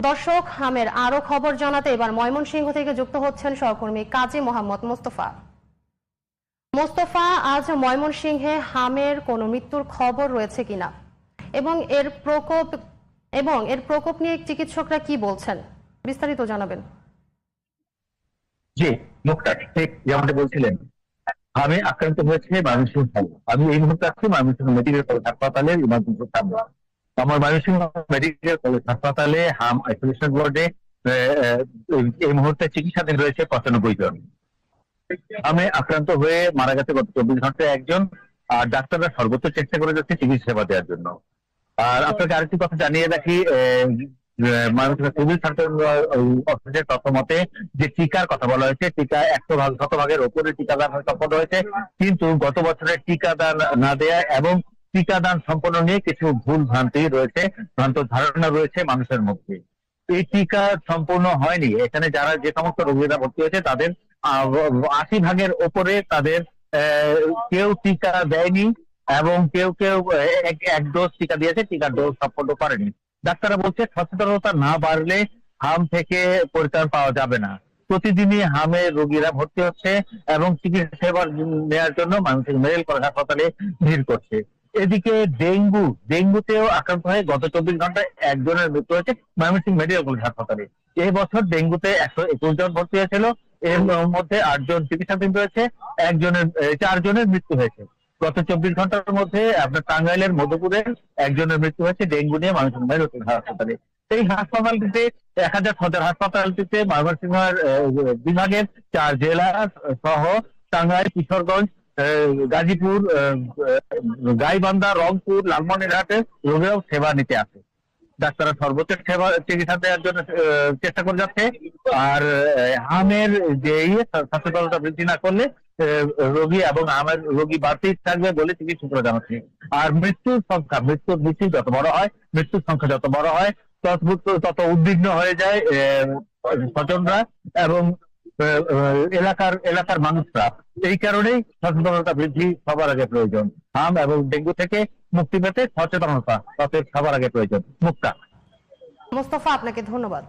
দর্শক, হামের আরো খবর জানাতে এবার ময়মনসিংহ থেকে যুক্ত হচ্ছেন সহকর্মী কাজী মোহাম্মদ মোস্তফা। মোস্তফা, আজ ময়মনসিংহে হামের কোনো মৃত্যুর খবর রয়েছে কিনা এবং এর প্রকোপ নিয়ে চিকিৎসকরা কি বলছেন, বিস্তারিত জানাবেন। জি, মুক্তার ঠিক যেমনটা বলছিলেন, হামে আক্রান্ত হয়েছে ময়মনসিংহ। আমি এই মুহূর্তে আছি ময়মনসিংহ মেডিকেল কলেজ হাসপাতালের ইমার্জেন্সি সামনে। আমার ময়মনসিংহ মেডিকেল কলেজ হাসপাতালে হাম আইসোলেশন ওয়ার্ডে এই মুহূর্তে চিকিৎসাধীন রয়েছে 95 জন। হামে আক্রান্ত হয়ে মারা গেছে গত 24 ঘন্টায় একজন, আর ডাক্তাররা সর্বোচ্চ চেষ্টা করে যাচ্ছে চিকিৎসা সেবা দেওয়ার জন্য। আর আপনাকে আরেকটি কথা জানিয়ে রাখি, ময়মনসিংহ সিভিল সার্জন অফিসের তথ্য মতে যে টিকার কথা বলা হয়েছে, টিকা 100% ওপরে টিকাদান সম্পন্ন হয়েছে, কিন্তু গত বছরের টিকাদান না দেয়া এবং টিকাদান সম্পন্ন নিয়ে কিছু ভুল ভ্রান্তি রয়েছে, ভ্রান্ত ধারণা রয়েছে মানুষের মধ্যে। এই টিকা সম্পূর্ণ হয়নি। এখানে যারা যে সমস্ত রোগীরা ভর্তি হয়েছে তাদের 80% ওপরে তাদের কেউ টিকা দেয়নি এবং কেউ কেউ এক ডোজ টিকা দিয়েছে, টিকার ডোজ সম্পন্ন করেনি। ডাক্তাররা বলছে সচেতনতা না বাড়লে হাম থেকে পরিত্রাণ পাওয়া যাবে না। প্রতিদিনই হামে রোগীরা ভর্তি হচ্ছে এবং চিকিৎসা সেবা নেওয়ার জন্য ময়মনসিংহ মেডিকেল কলেজ হাসপাতালে ভিড় করছে। এদিকে ডেঙ্গুতেও আক্রান্ত হয়ে গত 24 ঘন্টায় একজনের মৃত্যু হয়েছে ময়মনসিংহ মেডিকেল কলেজ হাসপাতালে। এই বছর ডেঙ্গুতে 121 জন ভর্তি হয়েছিল, এর মধ্যে 8 জন চিকিৎসাধীন রয়েছে, 4 জনের মৃত্যু হয়েছে। গত 24 ঘন্টার মধ্যে আপনার টাঙ্গাইলের মধুপুরে একজনের মৃত্যু হয়েছে ডেঙ্গু নিয়ে ময়মনসিংহ মেডিকেল হাসপাতালে। এই হাসপাতালটিতে 1000 সদর হাসপাতালটিতে ময়মনসিংহের বিভাগের 4 জেলা সহ টাঙ্গাইল, কিশোরগঞ্জ, গাজীপুর, গাইবান্ধা, রংপুর, লালমনিরহাটে রোগীরাও সেবা নিতে আসে। ডাক্তাররা সর্বোচ্চ সেবা চিকিৎসা দেওয়ার জন্য চেষ্টা করে যাচ্ছে। আর হামের যে সচেতনতা বৃদ্ধি না করলে রোগী এবং হামের রোগী বাড়তেই থাকবে বলে চিকিৎসকরা জানাচ্ছে। আর মৃত্যুর মিছিল যত বড় হয়, মৃত্যুর সংখ্যা যত বড় হয়, তত উদ্বিগ্ন হয়ে যায় স্বজনরা এবং এলাকার মানুষরা। এই কারণেই সচেতনতা বৃদ্ধি সবার আগে প্রয়োজন। হাম এবং ডেঙ্গু থেকে মুক্তি পেতে সচেতনতা সবার আগে প্রয়োজন। মুক্তা। মোস্তফা, আপনাকে ধন্যবাদ।